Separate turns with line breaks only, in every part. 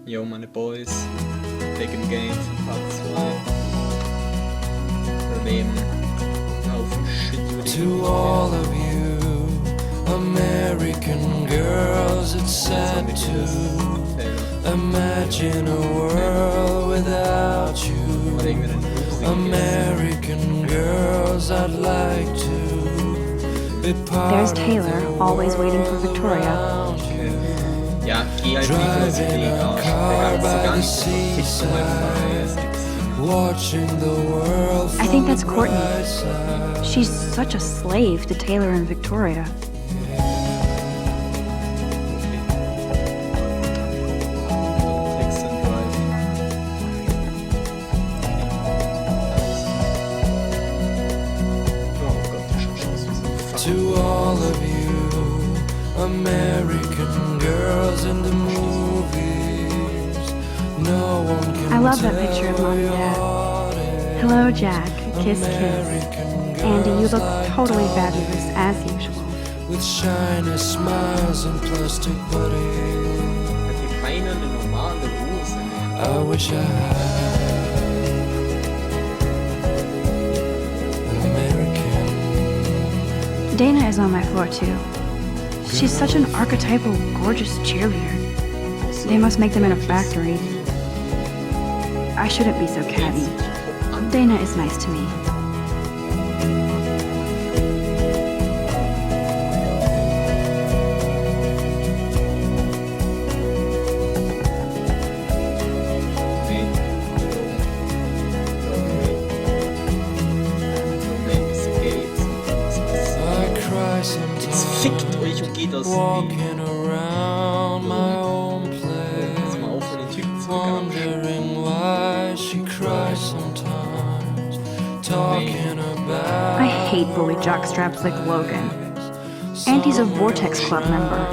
Yo, meine Boys, back in game von Part 2. Wir nehmen auf Shit.
To all of you American girls, it's sad to imagine a world without you. American girls, I'd like to be part.
There's Taylor, always waiting for Victoria.
Ja, geh halt nicht aus dem Weg aus. Der ganze
I think that's Courtney. She's such a slave to Taylor and Victoria.
To all of you American girls in the movies, no one can.
I love that picture of Mom and Dad. Hello, Jack. Kiss, kiss. Andy, you look totally fabulous, as usual.
With shiny smiles and plastic buddies.
Hat hier keiner eine normale Hose mehr?
I wish I had an American.
Dana is on my floor, too. She's such an archetypal, gorgeous cheerleader. They must make them in a factory. I shouldn't be so catty. Dana is nice to me.
Fickt euch und geht aus
Walking around my own
Lass
place,
mal auf, den Typen zu
wondering why she cries sometimes, talking about.
I hate bully jockstraps like Logan. Andy's a Vortex Club member.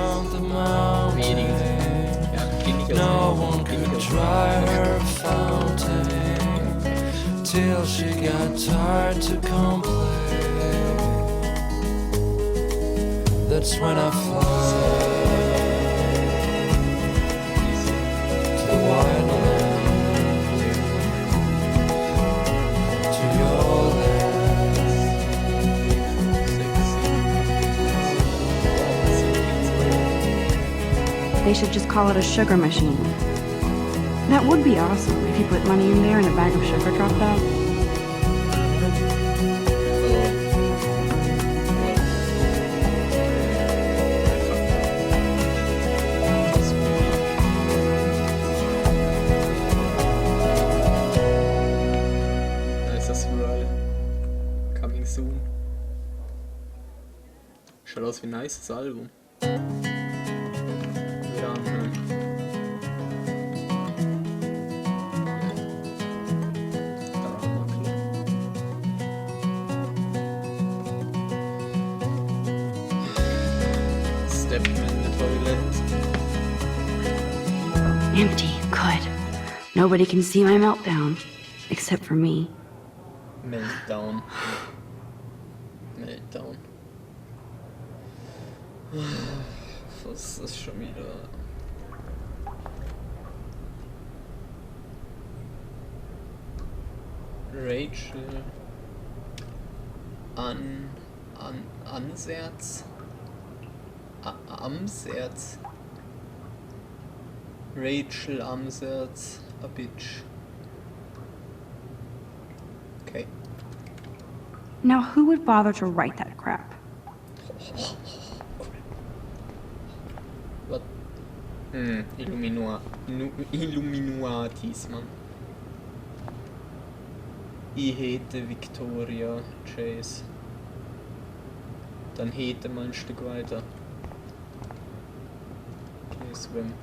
Wenige. Ja, geh nicht
No
aus
one could dry her fountain till she got tired to complain. That's when I fly to the wild land, to your land.
They should just call it a sugar machine. That would be awesome if you put money in there and a bag of sugar dropped out.
Coming soon. Schaut aus wie ein nices Album. Ja, Stepman in the toilet.
Empty. Good. Nobody can see my meltdown. Except for me.
Meltdown. Meltdown. Was ist das schon wieder? Rachel Anserz? Amserz? Rachel Amserz, a bitch. Okay.
Now, who would bother to write that crap?
What? Illuminatis, man. Ich hete Victoria Chase. Dann hete mal ein Stück weiter. Okay, swim.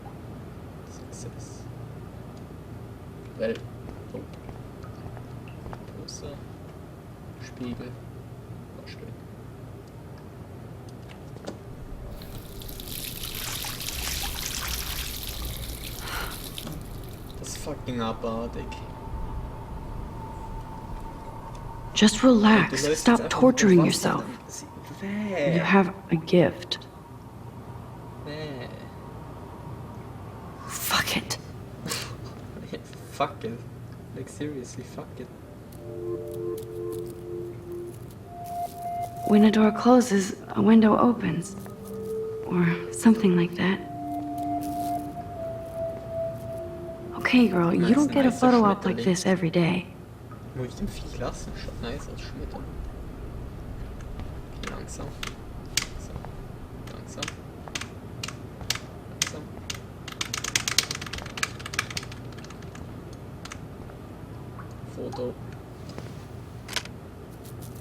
Success. Well. Oh. Poster. Spiegel. Vorstellen. Das ist fucking abartig.
Just relax. Stop torturing yourself.
Bäh.
You have a gift.
Bäh.
Fuck it.
fuck it. Like seriously, fuck it.
When a door closes, a window opens. Or something like that. Okay, girl, you don't get a photo op like this every day.
Muss ich den Viech lassen? Schaut nice aus, Schmetterling. Okay, langsam. So. Langsam. Langsam. Foto.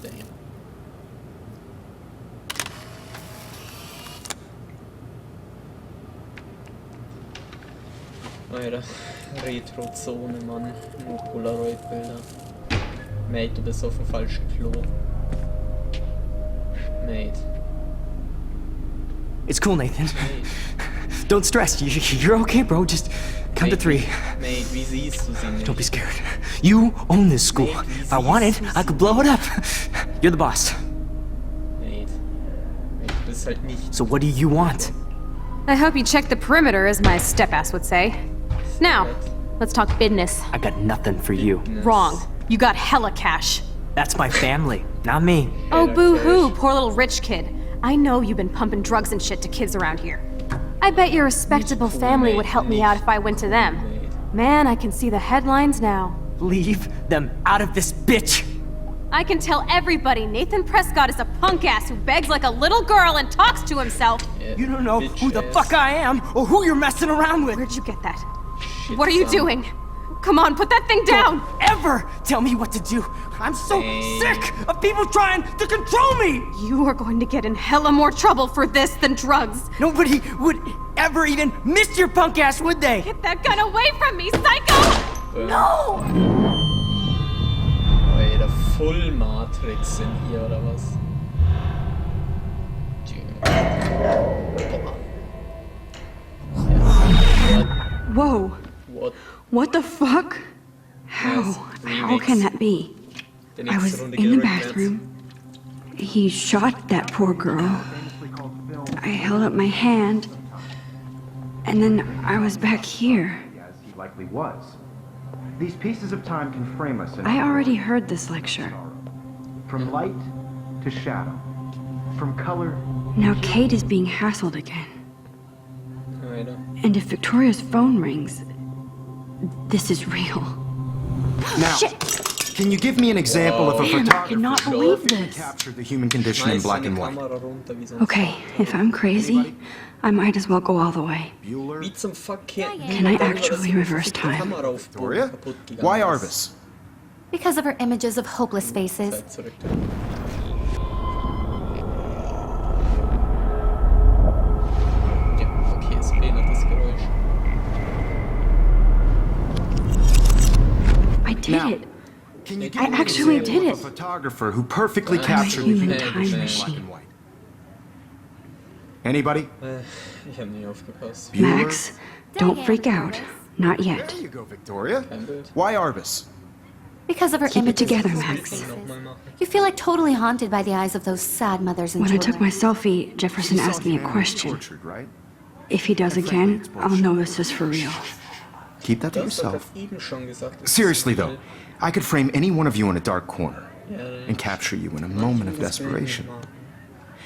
Damn. Alter, Retro-Zone, Mann. Nur Polaroid-Bilder. Mate, du bist auf dem falschen Klo. Mate.
It's cool, Nathan.
Mate.
Don't stress. You're okay, bro. Just count to 3.
Mate, wie siehst du sie nicht?
Don't be scared. You own this school.
Mate,
If I wanted, I could blow it up. You're the boss.
Mate. Mate, du bist halt nicht.
So what do you want?
I hope you checked the perimeter, as my step-ass would say. Now, let's talk business.
I got nothing for you.
Wrong. You got hella cash.
That's my family, not me.
Oh, boo-hoo, poor little rich kid. I know you've been pumping drugs and shit to kids around here. I bet your respectable family would help me out if I went to them. Man, I can see the headlines now.
Leave them out of this bitch.
I can tell everybody Nathan Prescott is a punk ass who begs like a little girl and talks to himself.
You don't know who the fuck I am or who you're messing around with.
Where'd you get that? What are you doing? Come on, put that thing down!
Don't ever tell me what to do. I'm so sick of people trying to control me.
You are going to get in hella more trouble for this than drugs.
Nobody would ever even miss your punk ass, would they?
Get that gun away from me, psycho!
No!
Alter, Full Matrix in hier, oder was?
Whoa.
What?
What the fuck? How can that be?
Der
I
nächste
was
Runde
in the
geht
bathroom. He shot that poor girl. I held up my hand. And then I was back here.
As he likely was. These pieces of time can frame us in
I already heard this lecture.
from light to shadow, from color.
Now Kate is being hassled again.
Alter.
And if Victoria's phone rings, this is real.
Now, can you give me an example of a
Damn, I
photographer
cannot
who
believe this.
captured the human condition in
Schmeiß
black
deine
and white?
Kamera runter, wie sonst.
Okay, if I'm crazy, I might as well go all the way.
Bueller?
Wie zum Verkehr?
Can I actually reverse time?
Victoria? Why Arbus?
Because of her images of hopeless faces.
Zeit zurück. Ja, okay, es behindert das Geräusch.
I did
Now,
it.
Can you give
I
me an
actually
example
did
of
it.
a photographer who perfectly
I'm a
captured the
human
human
time
condition in
machine.
black and white? Anybody?
Ich hab nie aufgepasst.
Bueller?
Max, don't freak out. Not yet.
There you go, Victoria.
Kein Bild.
Why Arbus?
Because of her
Keep it
images
together,
of
Max.
hopeless faces.
Nochmal machen.
You feel like totally haunted by the eyes of those sad mothers and
When I
children.
took my selfie, Jefferson
You saw
asked me a
humanity
question.
tortured, right?
If he does again, I'll know this is for real.
Keep that to
Das hat
yourself.
er eben schon gesagt. Das
Seriously
ist
though, I could frame any one of you in a dark corner
Ja,
and capture you in a moment of
das will ich nicht
desperation.
machen.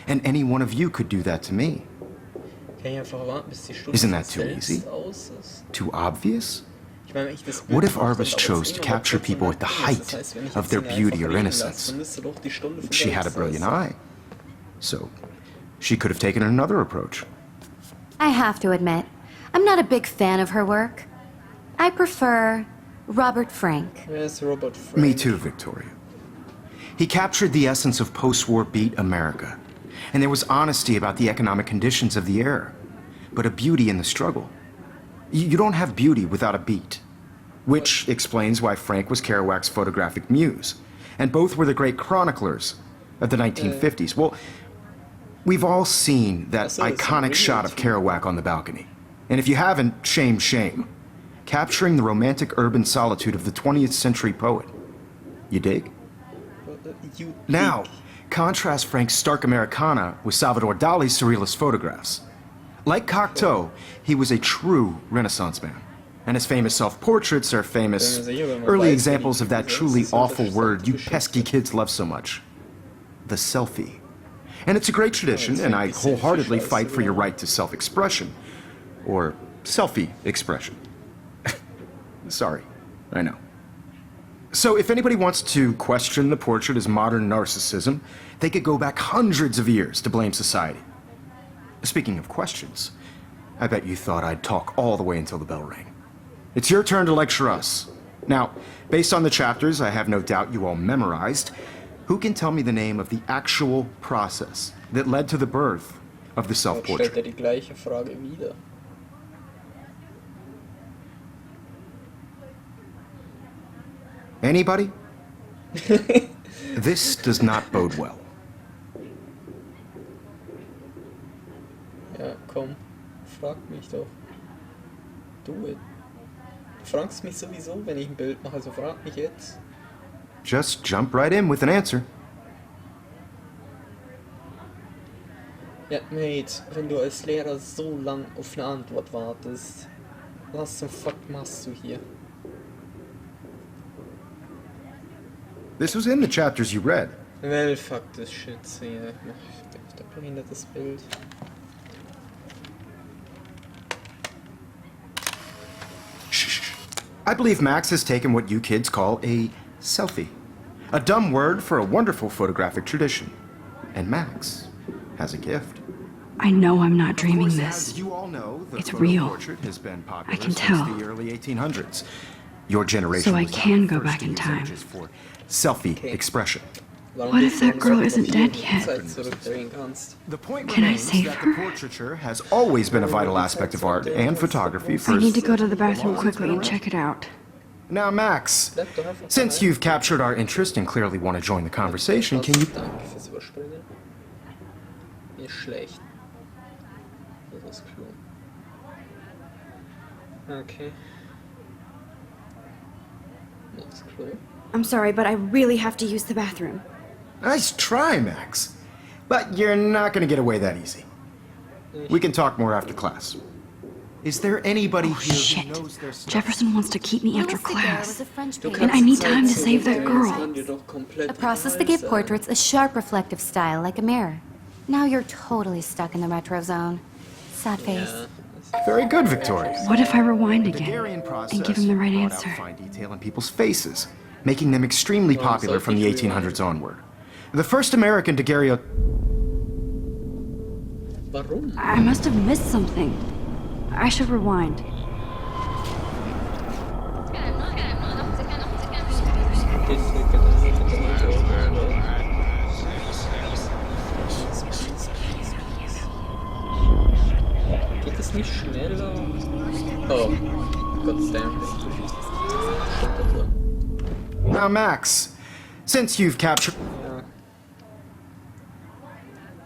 And any one of you could do that to me.
Kann ich einfach warten, bis die Stunde
Isn't that
von
too
selbst
easy?
aus ist?
Too obvious?
Ich meine, wenn ich das Bild
What if
gemacht
Arbus
habe, aber
chose
das
to
eh noch mal
capture
kurz
people
und
at the
dann Ding ist?
height
Das heißt, wenn ich
of
jetzt
their
ihn einfach
beauty or
reden
innocence?
lasse, dann müsste doch die Stunde von
She had a
selbst
brilliant
aus.
eye. So, she could have taken another approach.
I have to admit, I'm not a big fan of her work. I prefer Robert Frank.
Wer ist Robert Frank?
Me too, Victoria. He captured the essence of post-war beat America. And there was honesty about the economic conditions of the era, but a beauty in the struggle. You don't have beauty without a beat. Which explains why Frank was Kerouac's photographic muse. And both were the great chroniclers of the 1950s. Well, we've all seen that
Ach so, das ist
iconic
ein
shot of
Remake.
Kerouac on the balcony. And if you haven't, shame, shame. Capturing the romantic urban solitude of the 20th century poet. You dig?
You
Now,
think.
contrast Frank's stark Americana with Salvador Dali's surrealist photographs. Like Cocteau, he was a true Renaissance man. And his famous self-portraits are famous, early examples of that truly awful word you pesky kids love so much. The selfie. And it's a great tradition, and I wholeheartedly fight for your right to self-expression. Or selfie expression. Sorry, I know. So if anybody wants to question the portrait as modern narcissism, they could go back hundreds of years to blame society. Speaking of questions, I bet you thought I'd talk all the way until the bell rang. It's your turn to lecture us. Now, based on the chapters I have no doubt you all memorized, who can tell me the name of the actual process that led to the birth of the self-portrait?
Stellt die gleiche Frage wieder.
Anybody? This does not bode well.
Ja, komm. Frag mich doch. Do it. Du fragst mich sowieso, wenn ich ein Bild mache, also frag mich jetzt.
Just jump right in with an answer.
Ja, Mate, wenn du als Lehrer so lang auf eine Antwort wartest, was zum Fuck machst du hier?
This was in the chapters you read.
Well, fuck this shit, ja. Ich mach da behindertes Bild.
Shh. I believe Max has taken what you kids call a selfie. A dumb word for a wonderful photographic tradition. And Max has a gift.
I know I'm not dreaming
Of course,
this.
as you all know, the
It's
photo
real.
portrait has been popular
I can
since
tell.
the early 1800s. Your generation
So I
was
can
the
go
first
back
to
in
use
time.
images for selfie
Okay.
expression.
Warum
What
bist
if
du
that
uns
girl
auf
isn't
die
dead yet?
Zeit zurückdrehen kannst?
The point
Can I
remains
save
that
her?
the portraiture has always been a vital aspect of art and photography for...
I need to go to the bathroom quickly and check it out.
Now, Max,
Bleib doch einfach
since
dabei.
you've captured our interest and clearly want to join the conversation, can you...
Danke fürs Überspringen. Nicht schlecht. Das ist Klo. Okay. Das Klo.
I'm sorry, but I really have to use the bathroom.
Nice try, Max. But you're not going to get away that easy. We can talk more after class. Is there anybody
Oh,
here
shit.
who knows their stuff?
Jefferson wants to keep me after
Louis Daguerre was
class.
a French
Du
painter.
And I need
kannst
time to
Zeit
save that
zurückdrehen,
girl.
es kann dir doch komplett
A process
egal
that gave
sein.
portraits a sharp reflective style like a mirror. Now you're totally stuck in the retro zone. Sad face.
Ja,
Very good, Victoria.
What if I rewind
The
again
Daguerrean process
and give him the right
brought
answer?
out fine detail in people's faces, making them extremely popular from the 1800s onward. The first American daguerreotype...
Warum?
I must have missed something. I should rewind.
Geht es nicht schneller? Oh, Gottsdamn. Stimmt das so?
Now, Max, since you've captured...
Ja.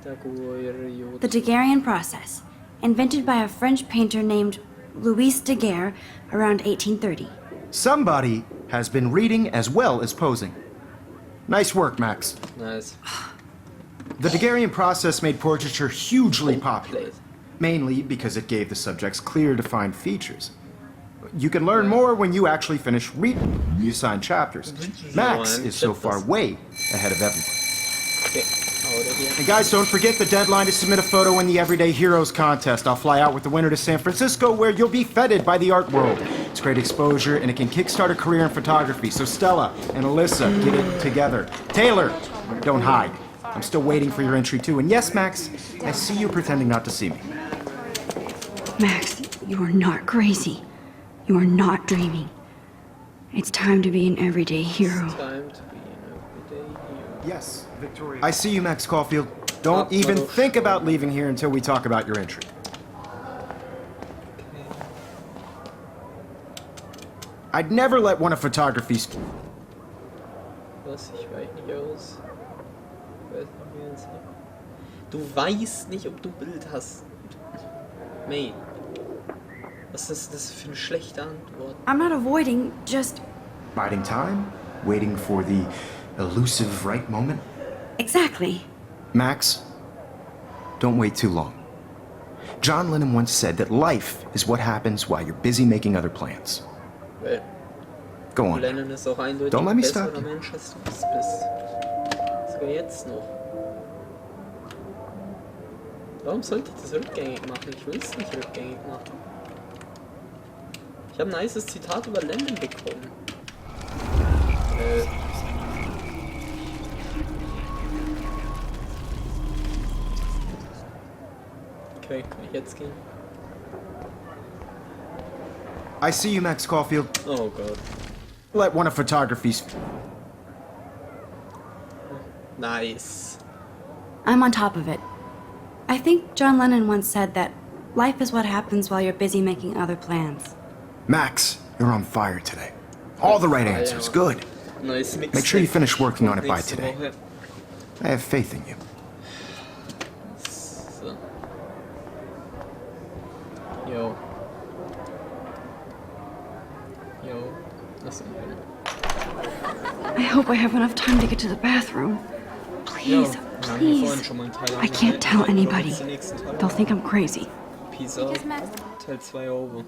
Daguerreotyp.
The Daguerrean process, invented by a French painter named Louis Daguerre around 1830.
Somebody has been reading as well as posing. Nice work, Max.
Nice.
The Daguerrean process made portraiture hugely popular,
Played.
mainly because it gave the subjects clear, defined features. You can learn more when you actually finish reading the assigned chapters. Max is so far way ahead of everyone.
Okay. Hau dir hier.
And guys, don't forget the deadline to submit a photo in the Everyday Heroes contest. I'll fly out with the winner to San Francisco, where you'll be feted by the art world. It's great exposure, and it can kickstart a career in photography. So Stella and Alyssa, get it together. Taylor, don't hide. I'm still waiting for your entry too. And yes, Max, I see you pretending not to see me.
Max, you are not crazy. You are not dreaming. It's time to be an everyday hero.
Time to be an everyday hero.
Yes, Victoria. I see you, Max Caulfield. Don't even think about leaving here until we talk about your entry. I'd never let one of photography's...
Was? Ich weich nicht aus. Weiß nicht, wie jetzt hier. Du weißt nicht, ob du Bild hast. Mate. Was ist das für eine schlechte Antwort?
I'm not avoiding, just...
Biding time, waiting for the elusive right moment.
Exactly.
Max, don't wait too long. John Lennon once said that life is what happens while you're busy making other plans.
Weil
Go on.
Lennon ist auch eindeutig
Don't let
ein
me
besserer
stop you.
Mensch, als du es bist. Sogar jetzt noch. Warum sollte ich das rückgängig machen? Ich will es nicht rückgängig machen. Ich habe ein nices Zitat über Lennon bekommen. Okay, kann ich jetzt gehen?
I see you, Max Caulfield.
Oh Gott.
Let one of photography's...
Nice.
I'm on top of it. I think John Lennon once said that life is what happens while you're busy making other plans.
Max, you're on fire today. All the right answers. Good.
Nice mix.
Make sure you finish working on it by
Nächste
today.
Woche.
I have faith in you.
So. Yo. Yo. Lass ihn hin.
I hope I have enough time to get to the bathroom. Please,
Ja, wir haben hier vorhin
please.
schon mal einen Teil
I can't tell
angehalten, aber
anybody.
jetzt den nächsten Teil
They'll think I'm crazy.
Peace out. Teil 2 over.